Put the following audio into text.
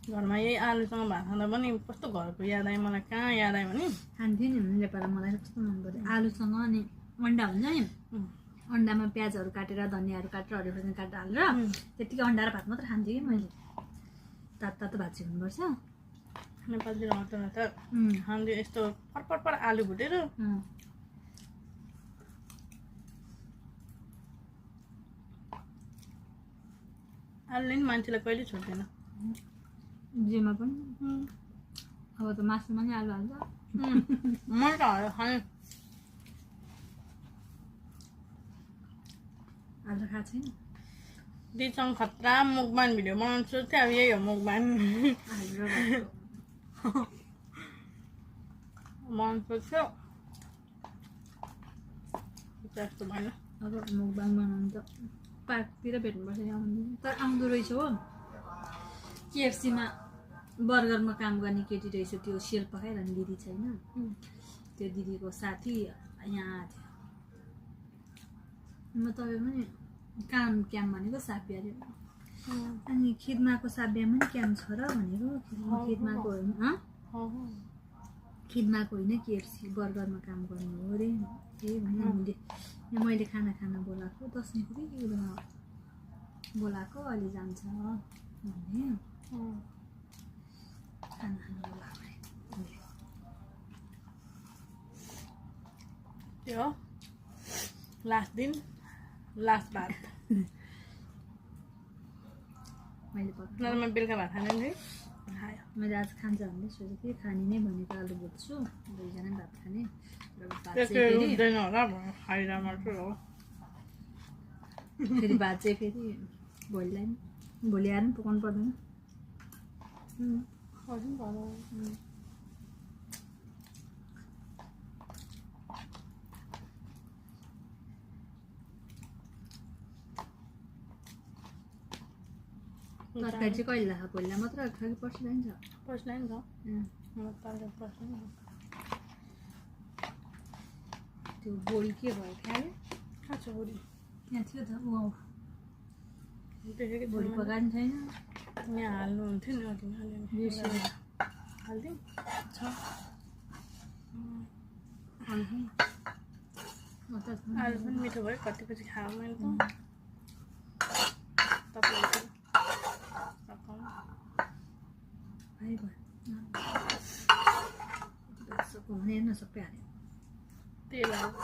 घरमा यही आलुसँग भात खाँदा पनि कस्तो घरको याद आयो मलाई कहाँ याद आयो भने खान्थ्यो नि हुनु नेपालमा मलाई कस्तो मन पऱ्यो आलुसँग अनि अन्डा हुन्छ नि अन्डामा प्याजहरू काटेर धनियाँहरू काटेर हरियो खोर्सानी काटेर हालेर त्यतिकै अन्डा र भात मात्र खान्थेँ कि मैले तातो तातो भात चाहिँ हुनुपर्छ नेपालतिर होटलमा त हामीले यस्तो पर आलु भुटेर आलुले नि मान्छेलाई कहिले छोड्दैन जेमा पनि अब त मासुमा नि आलु हाल्छ मलाई त हाल्यो खाने आलु खाएको छैन दिदीसँग खतरा मुखबान भिडियो बनाउँछु चाहिँ अब यही हो मुखबान बनाउँछु थियो जस्तो भएन अब मुखबान बनाउनु त पार्कतिर भेट्नुपर्छ नि आउँदैन तर आउँदो रहेछ हो केएफसीमा बर्गरमा काम गर्ने केटी रहेछ त्यो सेल पकाइरहने दिदी छैन त्यो दिदीको साथी यहाँ आएको थियो म तपाईँ पनि काम क्याम भनेको साब्या अरे अनि खिदमाको साब्यामा पनि क्याम छ र भनेको खिदमाको होइन खिदमाको होइन केएफसी बर्गरमा काम गर्नु हो अरे त्यही भने हामीले यहाँ मैले खाना बोलाएको 10 मिनटमा बोलाएको अहिले जान्छ भने खाना बोलाएको त्यो लास्ट दिन लास्ट भात मैले नर्मल बेलुका भात खाने थिएँ खायो मैले आज खान्छ भन्दै सोचेको थिएँ खाने नै भनेको आलु बोल्छु दुईजना भात खाने हुँदैन होला खाइरहेको छु हो फेरि भात चाहिँ फेरि भोलिलाई भोलि आएर पनि पकाउनु पर्दैन तरकारी चाहिँ कहिले लाग्छ भोलि मात्र खायो कि पर्सि नि छ पर्सि नि छ पर्सि त्यो बोडी के भयो ख्याले कहाँ छ बोडी यहाँ थियो त ऊ देखेको भोलि पकाएको छैन यहाँ हाल्नुहुन्थ्यो नि अघि हालिदिउँ छ आलु पनि मिठो भयो कति पछि खाऊ मैले त तपाईँले हेर्न सबै हाल्यो तेल हाल्यो